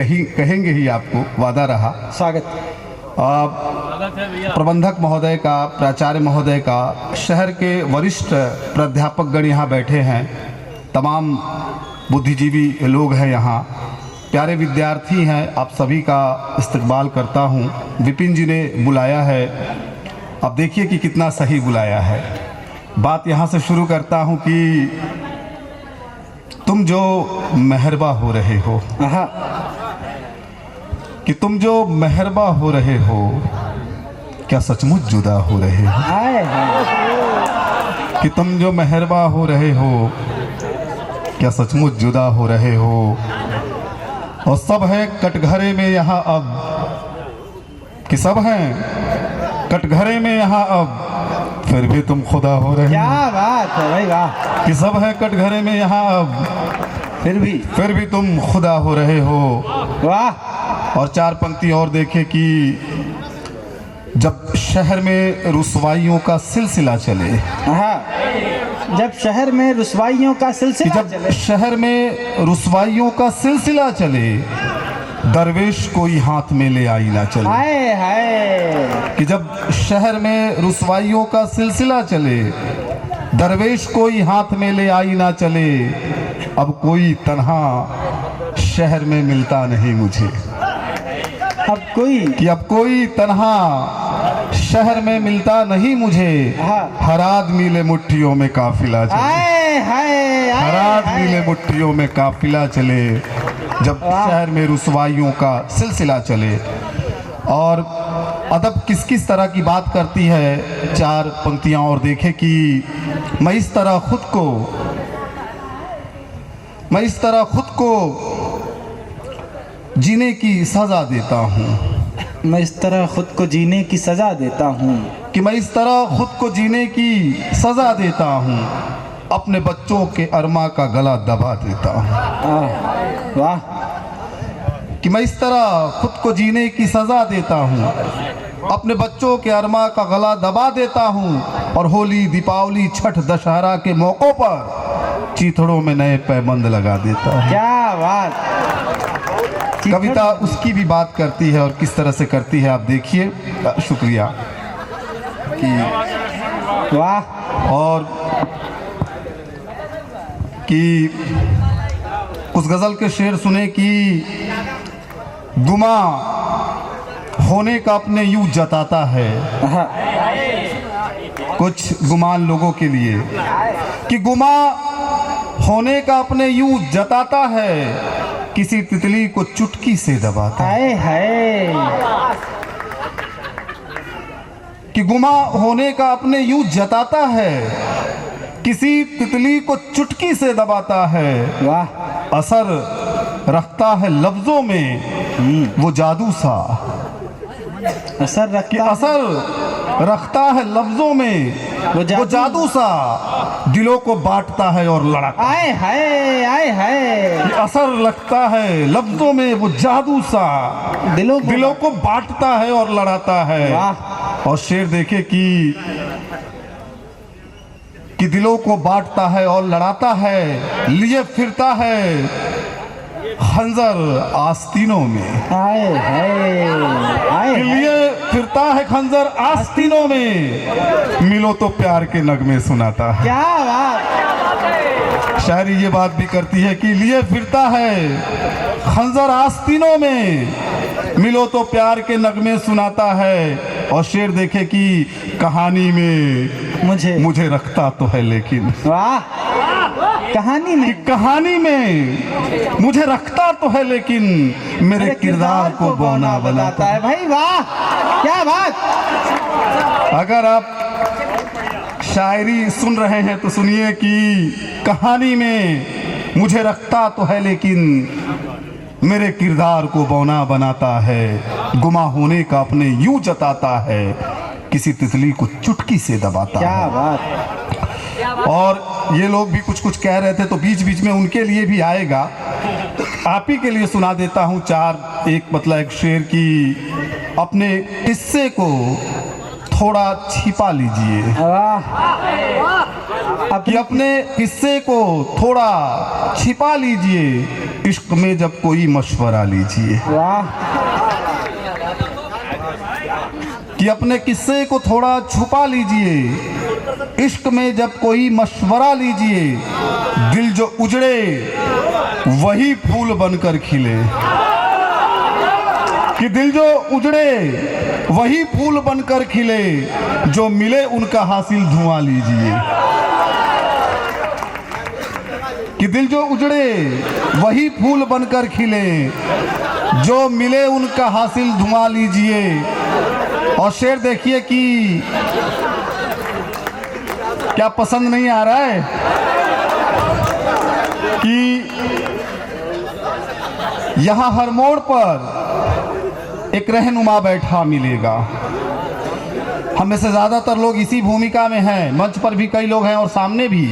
कहेंगे ही आपको, वादा रहा। स्वागत। प्रबंधक महोदय का, प्राचार्य महोदय का, शहर के वरिष्ठ प्राध्यापकगण यहाँ बैठे हैं, तमाम बुद्धिजीवी लोग हैं यहाँ, प्यारे विद्यार्थी हैं, आप सभी का इस्तकबाल करता हूँ। विपिन जी ने बुलाया है, अब देखिए कि कितना सही बुलाया है। बात यहाँ से शुरू करता हूँ कि तुम जो मेहरबा हो रहे हो, कि तुम जो मेहरबा हो रहे हो, क्या सचमुच जुदा हो रहे हो? कि तुम जो मेहरबा हो रहे हो, क्या सचमुच जुदा हो रहे हो? और सब है कटघरे में यहाँ अब, कि सब हैं कटघरे में यहाँ अब, फिर भी तुम खुदा हो रहे हो। क्या बात है भाई, वाह। कि सब है कटघरे में यहाँ अब, फिर भी तुम खुदा हो रहे हो। वाह। और चार पंक्ति और देखे कि जब शहर में रुसवाइयों का सिलसिला चले, जब शहर में रुसवाइयों का सिलसिला जब शहर में रुसवाइयों का सिलसिला चले, दरवेश कोई हाथ में ले आई ना चले। हाय हाय। कि जब शहर में रुसवाइयों का सिलसिला चले, दरवेश कोई हाथ में ले आई ना चले। अब कोई तन्हा शहर में मिलता नहीं मुझे, अब कोई तन्हा शहर में मिलता नहीं मुझे। हर आदमी ले मुट्ठियों में काफिला चले, हर आदमी ले मुट्ठियों में काफिला चले, जब शहर में रुसवाइयों का सिलसिला चले। और अदब किस किस तरह की बात करती है, चार पंक्तियां और देखें कि मैं इस तरह खुद को जीने की सजा देता हूँ, मैं इस तरह खुद को जीने की सजा देता हूँ, कि मैं इस तरह खुद को जीने की सजा देता हूँ, अपने बच्चों के अरमा का गला दबा देता हूँ। वाह। कि मैं इस तरह खुद को जीने की सजा देता हूँ, अपने बच्चों के अरमा का गला दबा देता हूँ, और होली, दीपावली, छठ, दशहरा के मौक़ों पर चीथड़ों में नए पैबंद लगा देता हूँ। क्या बात। कविता उसकी भी बात करती है, और किस तरह से करती है आप देखिए। शुक्रिया। कि वाह। और कि उस गज़ल के शेर सुने कि गुमा होने का अपने यूं जताता है, कुछ गुमान लोगों के लिए, कि गुमा होने का अपने यूं जताता है, किसी तितली को चुटकी से दबाता है। कि गुमा होने का अपने यूं जताता है, किसी तितली को चुटकी से दबाता है। वाह। असर रखता है लफ्जों में वो जादू सा, असर रखता है लफ्जों में वो जादू सा, दिलों को बांटता है और लड़ाता है। आए हाय, आए हाय। असर लगता है लफ्जों में वो जादू सा, दिलों को बांटता है और लड़ाता है। और शेर देखे कि दिलों को बांटता है और लड़ाता है, लिए फिरता है खंजर आस्तीनों में। हाय हाय। लिए फिरता है खंजर आस्तीनों में, मिलो तो प्यार के नगमे सुनाता है। क्या बात। शायरी ये बात भी करती है कि लिए फिरता है खंजर आस्तीनों में, मिलो तो प्यार के नगमे सुनाता है। और शेर देखे कि कहानी में मुझे रखता तो है लेकिन, वाह। कहानी में मुझे रखता तो है लेकिन, मेरे किरदार को बौना बनाता है। भाई वाह, क्या बात। अगर आप शायरी सुन रहे हैं तो सुनिए कि कहानी में मुझे रखता तो है लेकिन, मेरे किरदार को बौना बनाता है, गुमा होने का अपने यूं जताता है, किसी तितली को चुटकी से दबाता है। क्या बात। और ये लोग भी कुछ कुछ कह रहे थे, तो बीच बीच में उनके लिए भी आएगा, आप ही के लिए सुना देता हूँ एक शेर की, अपने किस्से को थोड़ा छिपा लीजिए, वाह। कि अपने किस्से को थोड़ा छिपा लीजिए, इश्क में जब कोई मशवरा लीजिए। वाह। कि अपने किस्से को थोड़ा छुपा लीजिए, इश्क में जब कोई मशवरा लीजिए, दिल जो उजड़े वही फूल बनकर खिले। कि दिल जो उजड़े वही फूल बनकर खिले, जो मिले उनका हासिल धुआं लीजिए। कि दिल जो उजड़े वही फूल बनकर खिले, जो मिले उनका हासिल धुआं लीजिए। और शेर देखिए कि क्या पसंद नहीं आ रहा है कि यहां हर मोड़ पर एक रहनुमा बैठा मिलेगा। हमें से ज्यादातर लोग इसी भूमिका में हैं, मंच पर भी कई लोग हैं और सामने भी,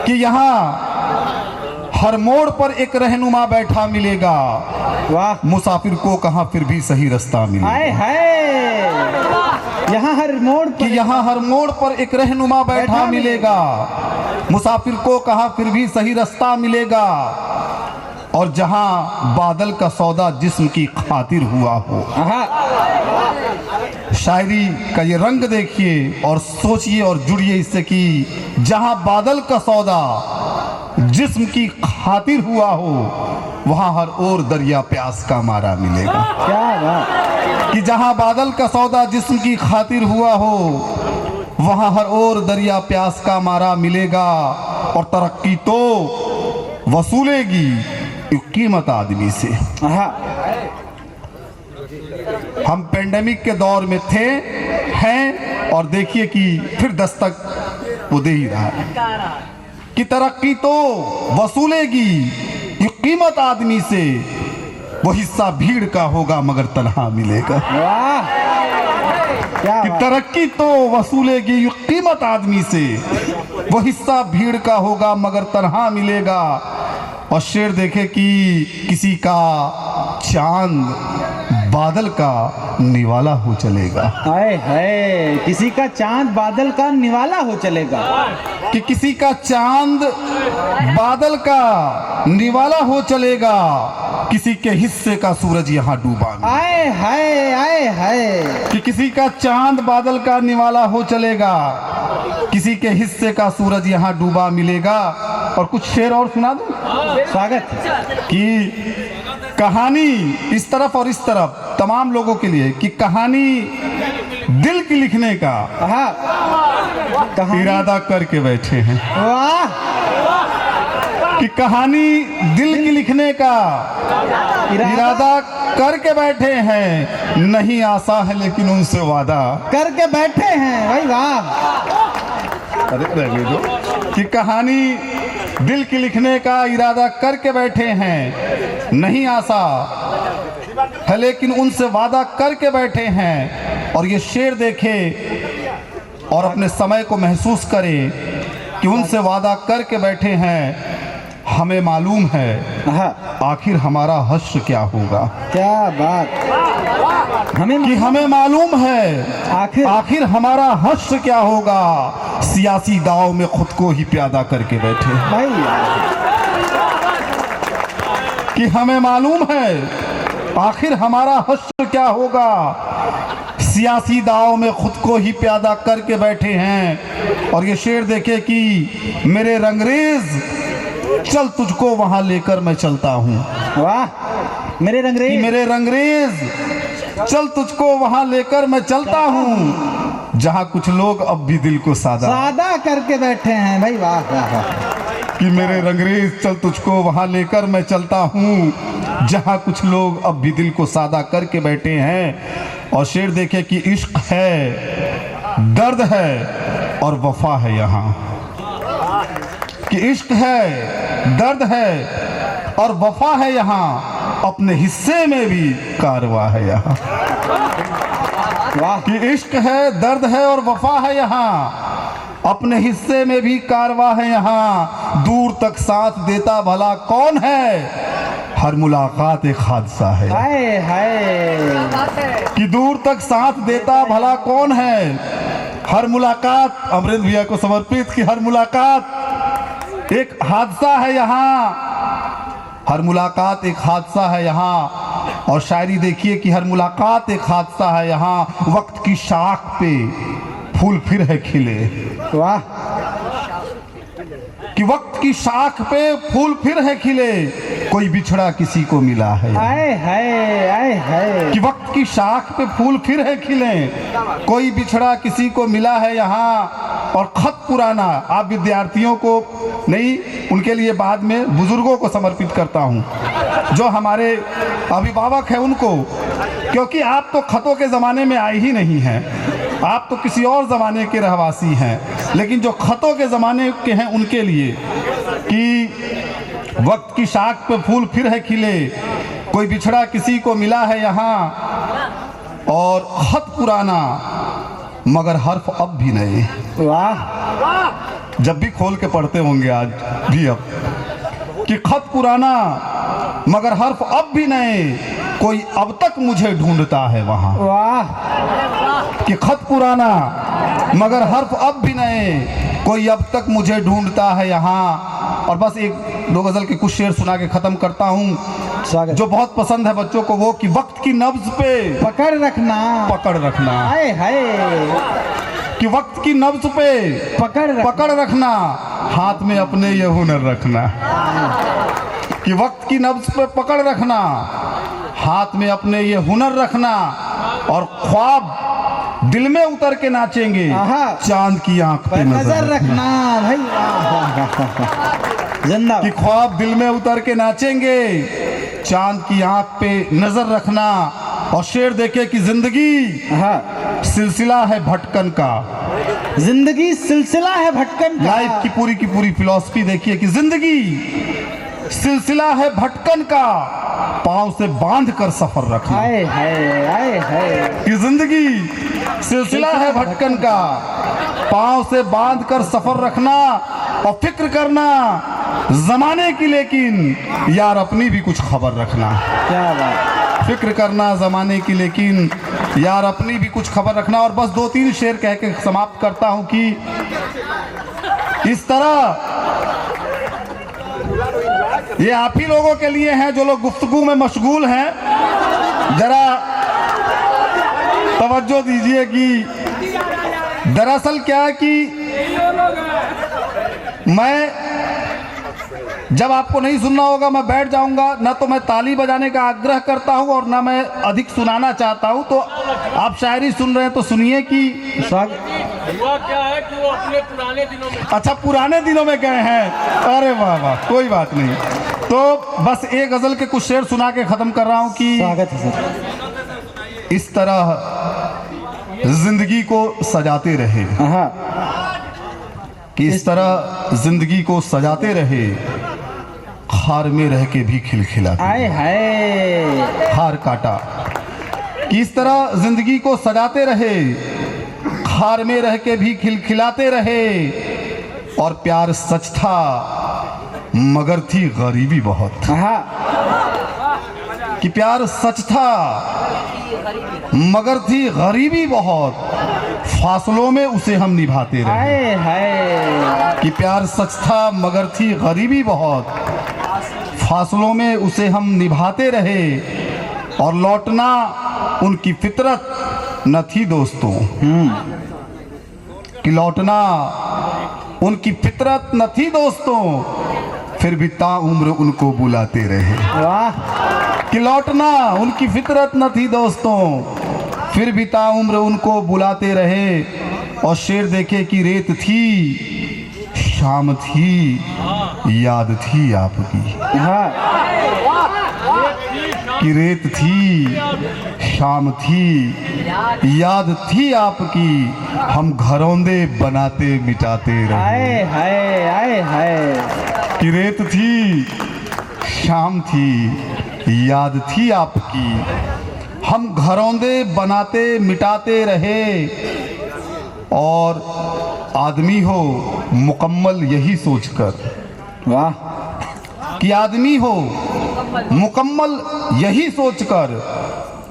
कि यहाँ हर मोड़ पर एक रहनुमा बैठा मिलेगा। वाह। मुसाफिर को कहाँ फिर भी सही रास्ता मिलेगा। हाय हाय, यहाँ हर मोड़ कि पर यहाँ हर मोड़ पर एक रहनुमा बैठा मिलेगा, मुसाफिर को कहाँ फिर भी सही रास्ता मिलेगा। और जहाँ बादल का सौदा जिस्म की खातिर हुआ हो। शायरी का ये रंग देखिए और सोचिए और जुड़िए इससे कि जहाँ बादल का सौदा जिस्म की खातिर हुआ हो, वहाँ हर ओर दरिया प्यास का मारा मिलेगा। क्या बात। कि जहाँ बादल का सौदा जिस्म की खातिर हुआ हो, वहाँ हर ओर दरिया प्यास का मारा मिलेगा। और तरक्की तो वसूलेगी कीमत आदमी से। हम पेंडेमिक के दौर में थे, हैं, और देखिए कि फिर दस्तक वो दे ही रहा है कि तरक्की तो वसूलेगी ये कीमत आदमी से, वो हिस्सा भीड़ का होगा मगर तन्हा मिलेगा। वाह। क्या कि बात। तरक्की तो वसूलेगी ये कीमत आदमी से, वो हिस्सा भीड़ का होगा मगर तन्हा मिलेगा। और शेर देखे कि किसी का चांद बादल का निवाला हो चलेगा। हाय हाय, किसी का चांद बादल का निवाला हो चलेगा। कि किसी का चांद बादल का निवाला हो चलेगा, किसी के हिस्से का सूरज यहाँ डूबा। आए हाय आए हाय। कि किसी का चांद बादल का निवाला हो चलेगा, किसी के हिस्से का सूरज यहाँ डूबा मिलेगा। और कुछ शेर और सुना दूं? स्वागत। कि कहानी इस तरफ और इस तरफ तमाम लोगों के लिए, कि कहानी दिल की लिखने का इरादा करके बैठे हैं। वाह। कि कहानी दिल की लिखने का इरादा करके बैठे हैं, नहीं आसा है लेकिन उनसे वादा करके बैठे हैं भाई। वाह। अरे रहने दो। कि कहानी दिल की लिखने का इरादा करके बैठे हैं, नहीं आसा है लेकिन उनसे वादा करके बैठे हैं। और ये शेर देखे और अपने समय को महसूस करें कि उनसे वादा करके बैठे हैं। हमें मालूम है आखिर हमारा हश्र क्या होगा। क्या बात। हमें मालूम है आखिर हमारा हश्र क्या होगा। सियासी दाव में खुद को ही प्यादा करके बैठे भाई। कि हमें मालूम है आखिर हमारा हश्र क्या होगा। सियासी दाव में खुद को ही प्यादा करके बैठे हैं। और ये शेर देखे कि मेरे रंगरेज चल तुझको वहां लेकर मैं चलता हूँ। वाह। मेरे रंगरेज चल तुझको वहां लेकर मैं चलता हूँ, जहाँ कुछ लोग अब भी दिल को सादा करके बैठे हैं भाई। वाह वाह वाह। कि मेरे रंगरेज चल तुझको वहां लेकर मैं चलता हूँ, जहाँ कुछ लोग अब भी दिल को सादा करके बैठे हैं। और शेर देखे कि इश्क है, दर्द है और वफा है यहाँ। कि इश्क है, दर्द है और वफा है यहाँ, अपने हिस्से में भी कारवा है यहाँ। वाह। कि इश्क है, दर्द है और वफा है यहाँ, अपने हिस्से में भी कारवा है यहाँ। दूर तक साथ देता भला कौन है हर मुलाकात एक हादसा है। हाय हाय कि दूर तक साथ देता भला कौन है, हर मुलाकात अमरेंद्र भैया को समर्पित कि हर मुलाकात एक हादसा है यहाँ, हर मुलाकात एक हादसा है यहाँ। और शायरी देखिए कि हर मुलाकात एक हादसा है यहाँ, वक्त की शाख पे फूल फिर है खिले। वाह कि वक्त की शाख पे फूल फिर है खिले, कोई बिछड़ा किसी को मिला है। हाय हाय हाय हाय कि वक्त की शाख पे फूल फिर है खिले, कोई बिछड़ा किसी को मिला है यहाँ। और खत पुराना आप विद्यार्थियों को नहीं, उनके लिए बाद में बुजुर्गों को समर्पित करता हूँ, जो हमारे अभिभावक हैं उनको, क्योंकि आप तो खतों के ज़माने में आए ही नहीं हैं, आप तो किसी और ज़माने के रहवासी हैं। लेकिन जो खतों के ज़माने के हैं उनके लिए कि वक्त की शाख पे फूल फिर है खिले, कोई बिछड़ा किसी को मिला है यहाँ। और खत पुराना मगर हर्फ अब भी नए। वाह जब भी खोल के पढ़ते होंगे आज भी अब कि खत पुराना मगर हर्फ अब भी नए, कोई अब तक मुझे ढूंढता है वहाँ। वाह कि खत पुराना मगर हर्फ अब भी नए, कोई अब तक मुझे ढूंढता है यहाँ। और बस एक दो गज़ल के कुछ शेर सुना के ख़त्म करता हूँ, स्वागत जो बहुत पसंद है बच्चों को, वो कि वक्त की नब्ज पे पकड़ रखना। पकड़ रखना। हाय हाय कि वक्त की नब्ज पे पकड़ रखना, हाथ में अपने ये हुनर रखना। कि वक्त की नब्ज पे पकड़ रखना, हाथ में अपने ये हुनर रखना। और ख्वाब दिल में उतर के नाचेंगे, चांद की आंख पे नजर रखना। भाई जिंदा। कि ख्वाब दिल में उतर के नाचेंगे, चांद की आंख पे नजर रखना। और शेर देखे कि जिंदगी सिलसिला है भटकन का, जिंदगी सिलसिला है भटकन का। लाइफ की पूरी फिलॉसफी देखिए कि जिंदगी सिलसिला है भटकन का, पांव से बांध कर सफर रखना। हाय हाय हाय हाय कि जिंदगी सिलसिला है भटकन का, पांव से बांध कर सफर रखना। और फिक्र करना जमाने की, लेकिन यार अपनी भी कुछ खबर रखना। क्या बात। फिक्र करना जमाने की, लेकिन यार अपनी भी कुछ खबर रखना। और बस दो तीन शेर कह के समाप्त करता हूं कि इस तरह ये आप ही लोगों के लिए हैं जो लोग गुफ्तगू में मशगूल हैं। जरा तवज्जो दीजिए कि दरअसल क्या है कि मैं, जब आपको नहीं सुनना होगा मैं बैठ जाऊंगा, ना तो मैं ताली बजाने का आग्रह करता हूं और ना मैं अधिक सुनाना चाहता हूं। तो आप शायरी सुन रहे हैं तो सुनिए कि हुआ क्या है कि वो अपने पुराने दिनों में, अच्छा पुराने दिनों में गए हैं। अरे वाह वाह, कोई बात नहीं। तो बस एक गजल के कुछ शेर सुना के खत्म कर रहा हूं कि स्वागत है सर। इस तरह जिंदगी को सजाते रहे, कि इस तरह जिंदगी को सजाते रहे, खार में रह के भी खिलखिलाते। हाय हाय खार काटा कि इस तरह जिंदगी को सजाते रहे, खार में रह के भी खिलखिलाते रहे। और प्यार सच था मगर थी गरीबी बहुत। कि प्यार सच था मगर थी गरीबी बहुत, फासलों में उसे हम निभाते रहे। हाय हाय कि प्यार सच था मगर थी गरीबी बहुत, फासलों में उसे हम निभाते रहे। और लौटना उनकी फितरत न थी दोस्तों, कि लौटना उनकी फितरत न थी दोस्तों, फिर भी ताउम्र उनको बुलाते रहे। वाह। कि लौटना उनकी फितरत न थी दोस्तों, फिर भी ताउम्र उनको बुलाते रहे। और शेर देखे कि रेत थी शाम थी, याद थी आपकी। कि रेत थी शाम थी, याद थी आपकी, हम घरौंदे बनाते मिटाते रहे। हाय हाय हाय हाय कि रेत थी शाम थी, याद थी आपकी, हम घरौंदे बनाते मिटाते रहे। और आदमी हो मुकम्मल यही सोचकर, वाह, कि आदमी हो मुकम्मल यही सोचकर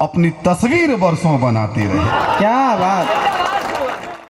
अपनी तस्वीर बरसों बनाते रहे। क्या बात।